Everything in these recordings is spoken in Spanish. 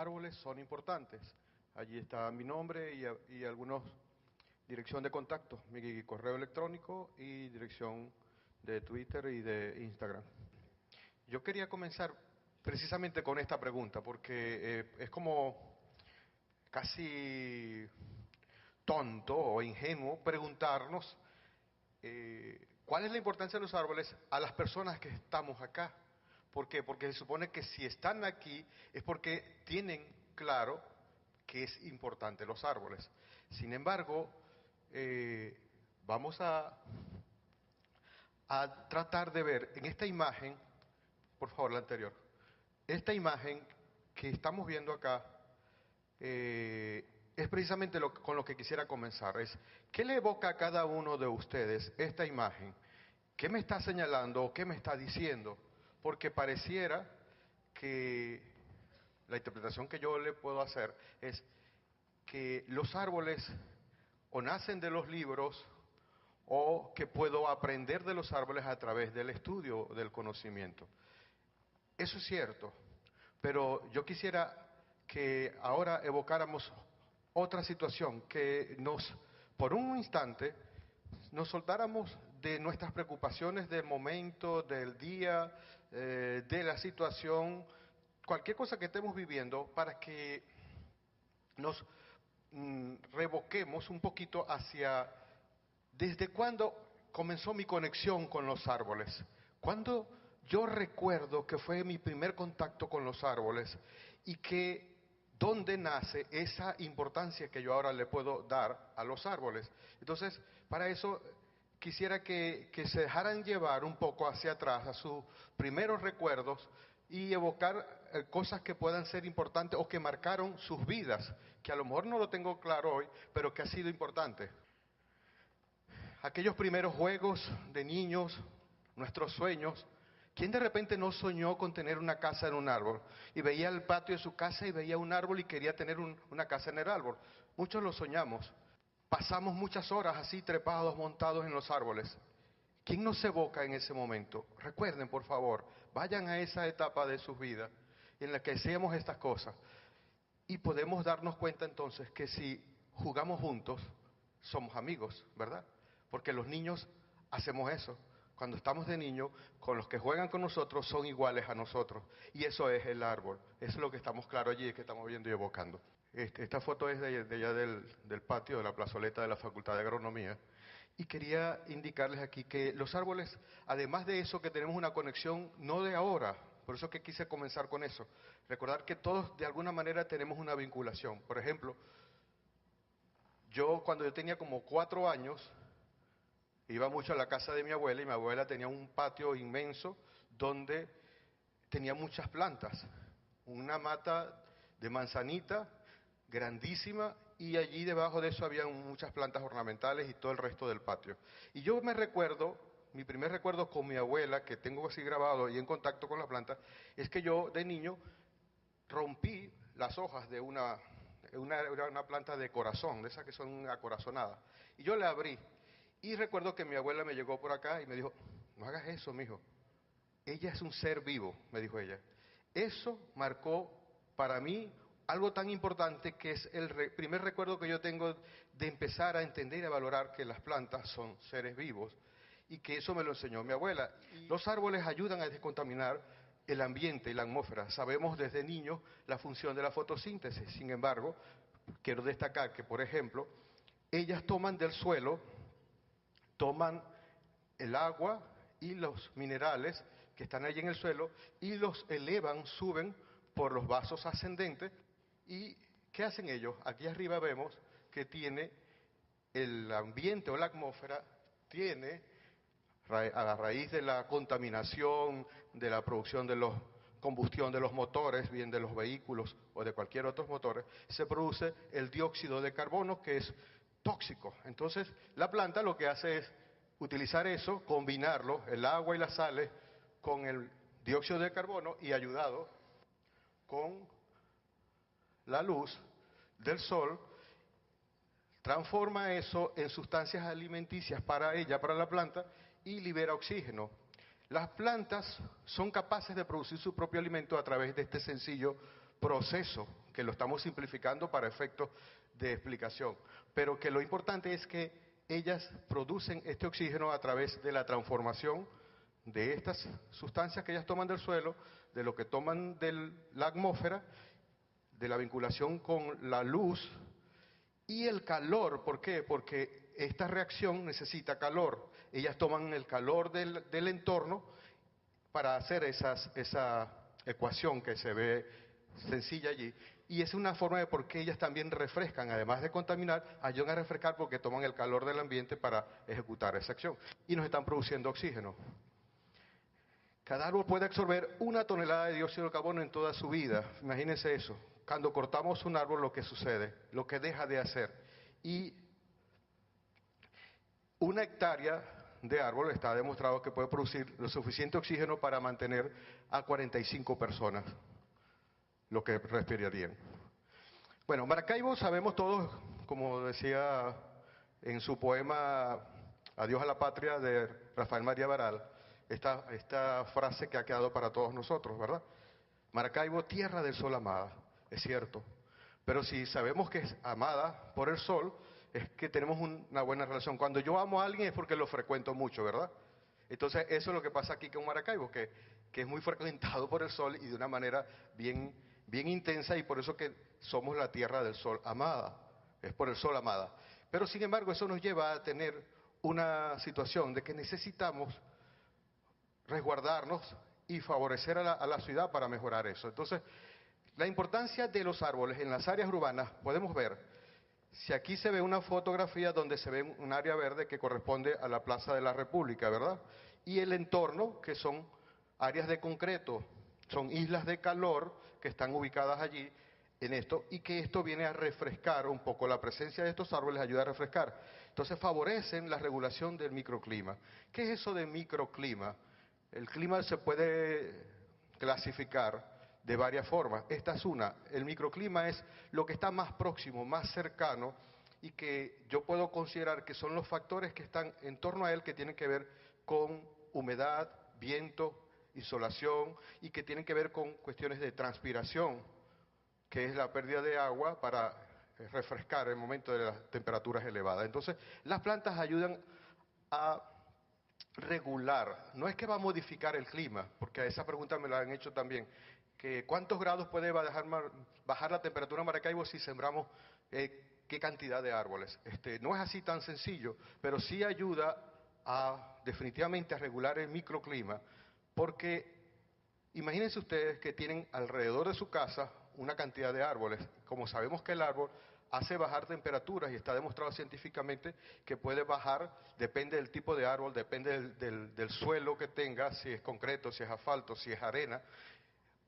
árboles son importantes. Allí está mi nombre y algunos dirección de contacto, mi correo electrónico y dirección de Twitter y de Instagram. Yo quería comenzar precisamente con esta pregunta, porque es como casi tonto o ingenuo preguntarnos cuál es la importancia de los árboles a las personas que estamos acá. ¿Por qué? Porque se supone que si están aquí es porque tienen claro que es importante los árboles. Sin embargo, vamos a tratar de ver en esta imagen, por favor la anterior, esta imagen que estamos viendo acá, es precisamente con lo que quisiera comenzar. ¿Qué le evoca a cada uno de ustedes esta imagen? ¿Qué me está señalando o qué me está diciendo? Porque pareciera que la interpretación que yo le puedo hacer es que los árboles o nacen de los libros o que puedo aprender de los árboles a través del estudio del conocimiento. Eso es cierto, pero yo quisiera que ahora evocáramos otra situación, que por un instante, nos soltáramos de nuestras preocupaciones del momento, del día, de la situación, cualquier cosa que estemos viviendo, para que nos revoquemos un poquito hacia desde cuándo comenzó mi conexión con los árboles. Cuando yo recuerdo que fue mi primer contacto con los árboles y que dónde nace esa importancia que yo ahora le puedo dar a los árboles. Entonces, para eso quisiera que se dejaran llevar un poco hacia atrás a sus primeros recuerdos y evocar cosas que puedan ser importantes o que marcaron sus vidas, que a lo mejor no lo tengo claro hoy, pero que ha sido importante. Aquellos primeros juegos de niños, nuestros sueños. ¿Quién de repente no soñó con tener una casa en un árbol? Y veía el patio de su casa y veía un árbol y quería tener una casa en el árbol. Muchos lo soñamos. Pasamos muchas horas así trepados, montados en los árboles. ¿Quién nos evoca en ese momento? Recuerden, por favor, vayan a esa etapa de sus vidas en la que hacemos estas cosas. Y podemos darnos cuenta entonces que si jugamos juntos, somos amigos, ¿verdad? Porque los niños hacemos eso. Cuando estamos de niños, con los que juegan con nosotros son iguales a nosotros. Y eso es el árbol. Eso es lo que estamos claro allí, que estamos viendo y evocando. Esta foto es de allá del patio, de la plazoleta de la Facultad de Agronomía. Y quería indicarles aquí que los árboles, además de eso, que tenemos una conexión no de ahora, por eso que quise comenzar con eso. Recordar que todos de alguna manera tenemos una vinculación. Por ejemplo, cuando yo tenía como 4 años, iba mucho a la casa de mi abuela y mi abuela tenía un patio inmenso donde tenía muchas plantas. Una mata de manzanita grandísima y allí debajo de eso había muchas plantas ornamentales y todo el resto del patio. Y yo me recuerdo, mi primer recuerdo con mi abuela, que tengo así grabado y en contacto con las plantas, es que yo de niño rompí las hojas de una planta de corazón, de esas que son acorazonadas, y yo la abrí. Y recuerdo que mi abuela me llegó por acá y me dijo, no hagas eso, mijo. Ella es un ser vivo, me dijo ella. Eso marcó para mí algo tan importante que es el primer recuerdo que yo tengo de empezar a entender y a valorar que las plantas son seres vivos y que eso me lo enseñó mi abuela. Los árboles ayudan a descontaminar el ambiente y la atmósfera. Sabemos desde niños la función de la fotosíntesis. Sin embargo, quiero destacar que, por ejemplo, ellas toman del suelo, toman el agua y los minerales que están allí en el suelo y los elevan, suben por los vasos ascendentes. ¿Y qué hacen ellos? Aquí arriba vemos que tiene el ambiente o la atmósfera, tiene, a la raíz de la contaminación, de la producción de la combustión de los motores, bien de los vehículos o de cualquier otro motor, se produce el dióxido de carbono que es tóxico. Entonces, la planta lo que hace es utilizar eso, combinarlo, el agua y las sales, con el dióxido de carbono y ayudado con la luz del sol, transforma eso en sustancias alimenticias para ella, para la planta, y libera oxígeno. Las plantas son capaces de producir su propio alimento a través de este sencillo proceso que lo estamos simplificando para efectos de explicación, pero que lo importante es que ellas producen este oxígeno a través de la transformación de estas sustancias que ellas toman del suelo, de lo que toman de la atmósfera, de la vinculación con la luz y el calor. ¿Por qué? Porque esta reacción necesita calor. Ellas toman el calor del entorno para hacer esa ecuación que se ve sencilla allí. Y es una forma de por qué ellas también refrescan, además de contaminar, ayudan a refrescar porque toman el calor del ambiente para ejecutar esa acción. Y nos están produciendo oxígeno. Cada árbol puede absorber 1 tonelada de dióxido de carbono en toda su vida. Imagínense eso. Cuando cortamos un árbol, lo que sucede, lo que deja de hacer. Y 1 hectárea de árbol está demostrado que puede producir lo suficiente oxígeno para mantener a 45 personas, lo que respirarían. Bueno, Maracaibo sabemos todos, como decía en su poema Adiós a la Patria de Rafael María Baral, esta frase que ha quedado para todos nosotros, ¿verdad? Maracaibo, tierra del sol amada, es cierto. Pero si sabemos que es amada por el sol, es que tenemos una buena relación. Cuando yo amo a alguien es porque lo frecuento mucho, ¿verdad? Entonces eso es lo que pasa aquí con Maracaibo, que es muy frecuentado por el sol y de una manera bien intensa, y por eso que somos la tierra del sol amada, es por el sol amada. Pero sin embargo eso nos lleva a tener una situación de que necesitamos resguardarnos y favorecer a la ciudad para mejorar eso. Entonces, la importancia de los árboles en las áreas urbanas, podemos ver, si aquí se ve una fotografía donde se ve un área verde que corresponde a la Plaza de la República, ¿verdad? Y el entorno, que son áreas de concreto, son islas de calor que están ubicadas allí en esto, y que esto viene a refrescar un poco, la presencia de estos árboles ayuda a refrescar. Entonces favorecen la regulación del microclima. ¿Qué es eso de microclima? El clima se puede clasificar de varias formas. Esta es una. El microclima es lo que está más próximo, más cercano, y que yo puedo considerar que son los factores que están en torno a él, que tienen que ver con humedad, viento, insolación, y que tienen que ver con cuestiones de transpiración, que es la pérdida de agua para refrescar en el momento de las temperaturas elevadas. Entonces, las plantas ayudan a regular, no es que va a modificar el clima, porque a esa pregunta me la han hecho también, que cuántos grados puede bajar la temperatura en Maracaibo si sembramos qué cantidad de árboles. No es así tan sencillo, pero sí ayuda definitivamente a regular el microclima, porque imagínense ustedes que tienen alrededor de su casa una cantidad de árboles. Como sabemos que el árbol hace bajar temperaturas y está demostrado científicamente que puede bajar, depende del tipo de árbol, depende del suelo que tenga, si es concreto, si es asfalto, si es arena,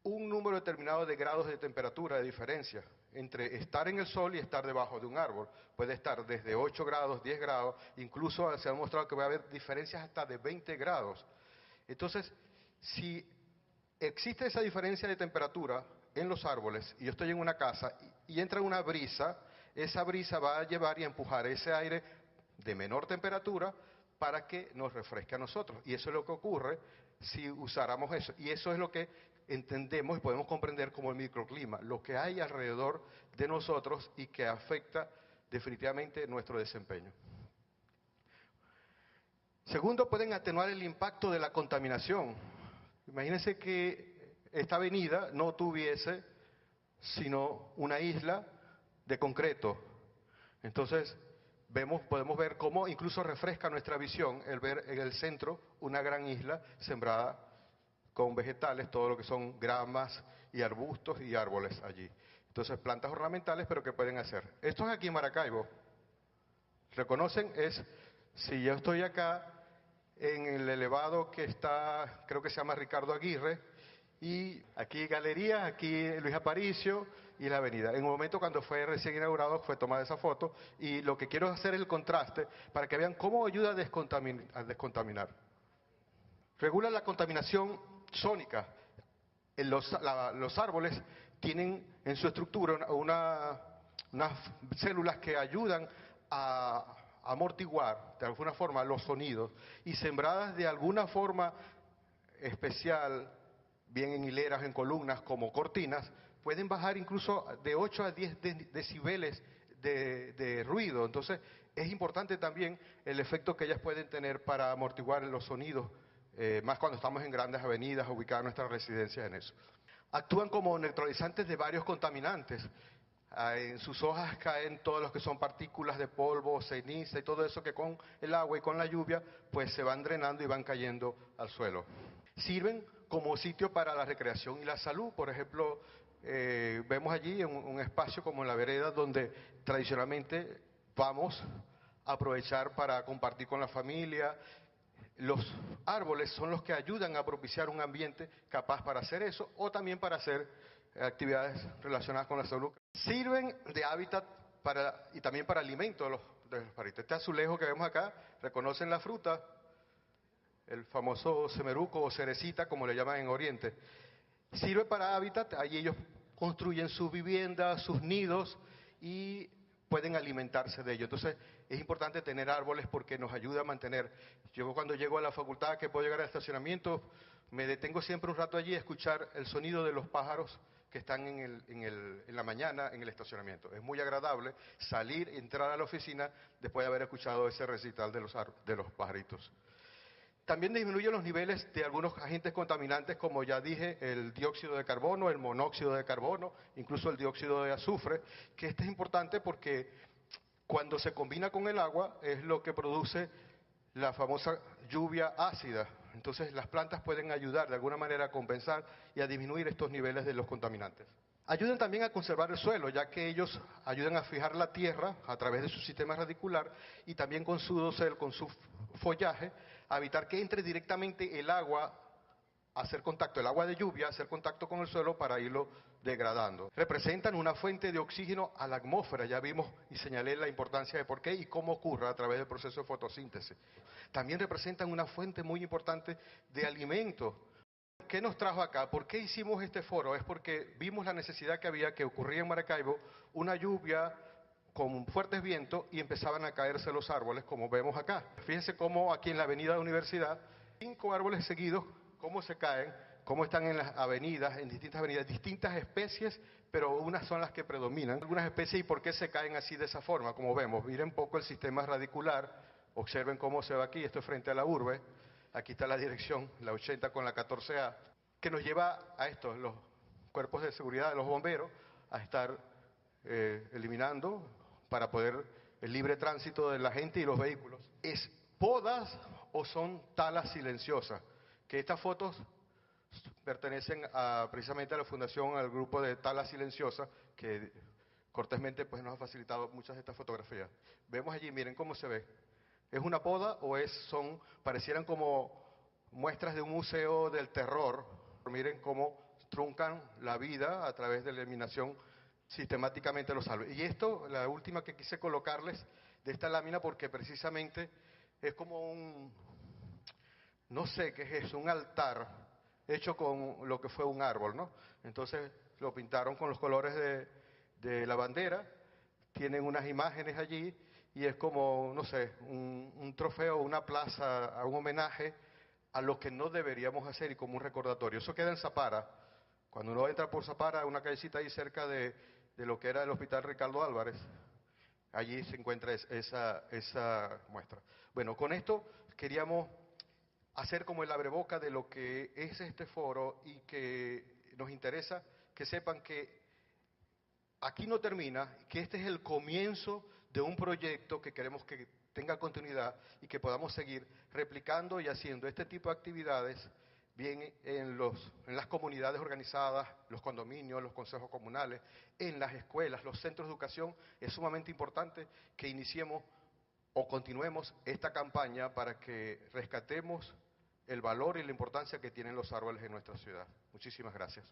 un número determinado de grados de temperatura de diferencia entre estar en el sol y estar debajo de un árbol. Puede estar desde 8 grados, 10 grados, incluso se ha demostrado que va a haber diferencias hasta de 20 grados. Entonces, si existe esa diferencia de temperatura en los árboles, y yo estoy en una casa y entra una brisa, esa brisa va a llevar y a empujar ese aire de menor temperatura para que nos refresque a nosotros. Y eso es lo que ocurre si usáramos eso. Y eso es lo que entendemos y podemos comprender como el microclima, lo que hay alrededor de nosotros y que afecta definitivamente nuestro desempeño. Segundo, pueden atenuar el impacto de la contaminación. Imagínense que esta avenida no tuviese sino una isla de concreto. Entonces, podemos ver cómo incluso refresca nuestra visión el ver en el centro una gran isla sembrada con vegetales, todo lo que son gramas y arbustos y árboles allí. Entonces, plantas ornamentales, pero ¿qué pueden hacer? Esto es aquí en Maracaibo. ¿Reconocen? Si yo estoy acá en el elevado que está, creo que se llama Ricardo Aguirre, y aquí Galería, aquí Luis Aparicio y la avenida. En un momento cuando fue recién inaugurado fue tomada esa foto, y lo que quiero hacer es el contraste para que vean cómo ayuda a descontaminar. Regula la contaminación sónica. Los árboles tienen en su estructura unas células que ayudan a amortiguar de alguna forma los sonidos, y sembradas de alguna forma especial, bien en hileras, en columnas, como cortinas, pueden bajar incluso de 8 a 10 decibeles de ruido. Entonces, es importante también el efecto que ellas pueden tener para amortiguar los sonidos, más cuando estamos en grandes avenidas, ubicadas nuestras residencias en eso. Actúan como neutralizantes de varios contaminantes. En sus hojas caen todos los que son partículas de polvo, ceniza y todo eso que con el agua y con la lluvia pues se van drenando y van cayendo al suelo. Sirven como sitio para la recreación y la salud. Por ejemplo, vemos allí un espacio como la vereda donde tradicionalmente vamos a aprovechar para compartir con la familia. Los árboles son los que ayudan a propiciar un ambiente capaz para hacer eso o también para hacer actividades relacionadas con la salud. Sirven de hábitat y también para alimento de los pajaritos. Este azulejo que vemos acá, reconocen la fruta, el famoso semeruco o cerecita, como le llaman en Oriente. Sirve para hábitat, allí ellos construyen sus viviendas, sus nidos y pueden alimentarse de ello. Entonces, es importante tener árboles porque nos ayuda a mantener. Yo cuando llego a la facultad, que puedo llegar al estacionamiento, me detengo siempre un rato allí a escuchar el sonido de los pájaros que están en la mañana en el estacionamiento. Es muy agradable salir, entrar a la oficina después de haber escuchado ese recital de los pajaritos. También disminuye los niveles de algunos agentes contaminantes, como ya dije, el dióxido de carbono, el monóxido de carbono, incluso el dióxido de azufre, que este es importante porque cuando se combina con el agua es lo que produce la famosa lluvia ácida. Entonces las plantas pueden ayudar de alguna manera a compensar y a disminuir estos niveles de los contaminantes. Ayudan también a conservar el suelo, ya que ellos ayudan a fijar la tierra a través de su sistema radicular y también con su dosel, con su follaje, a evitar que entre directamente el agua a hacer contacto, el agua de lluvia, a hacer contacto con el suelo para irlo degradando. Representan una fuente de oxígeno a la atmósfera, ya vimos y señalé la importancia de por qué y cómo ocurre a través del proceso de fotosíntesis. También representan una fuente muy importante de alimento. ¿Qué nos trajo acá? ¿Por qué hicimos este foro? Es porque vimos la necesidad que había, que ocurría en Maracaibo, una lluvia con fuertes vientos y empezaban a caerse los árboles, como vemos acá. Fíjense cómo aquí en la avenida de Universidad, 5 árboles seguidos, cómo se caen, cómo están en las avenidas, en distintas avenidas, distintas especies, pero unas son las que predominan. Algunas especies y por qué se caen así de esa forma, como vemos. Miren un poco el sistema radicular, observen cómo se va aquí, esto es frente a la urbe. Aquí está la dirección, la 80 con la 14A, que nos lleva a esto, los cuerpos de seguridad de los bomberos, a estar eliminando para poder el libre tránsito de la gente y los vehículos. ¿Es podas o son talas silenciosas? Que estas fotos pertenecen precisamente a la fundación, al grupo de talas silenciosas, que cortésmente pues, nos ha facilitado muchas de estas fotografías. Vemos allí, miren cómo se ve. ¿Es una poda o parecieran como muestras de un museo del terror? Miren cómo truncan la vida a través de la eliminación sistemáticamente de los árboles. Y esto, la última que quise colocarles de esta lámina, porque precisamente es como no sé qué es eso, un altar hecho con lo que fue un árbol, ¿no? Entonces lo pintaron con los colores de la bandera, tienen unas imágenes allí, y es como, no sé, un trofeo, una plaza, un homenaje a lo que no deberíamos hacer y como un recordatorio. Eso queda en Zapara. Cuando uno entra por Zapara, una callecita ahí cerca de lo que era el Hospital Ricardo Álvarez, allí se encuentra esa muestra. Bueno, con esto queríamos hacer como el abreboca de lo que es este foro y que nos interesa que sepan que aquí no termina, que este es el comienzo de un proyecto que queremos que tenga continuidad y que podamos seguir replicando y haciendo este tipo de actividades bien en las comunidades organizadas, los condominios, los consejos comunales, en las escuelas, los centros de educación. Es sumamente importante que iniciemos o continuemos esta campaña para que rescatemos el valor y la importancia que tienen los árboles en nuestra ciudad. Muchísimas gracias.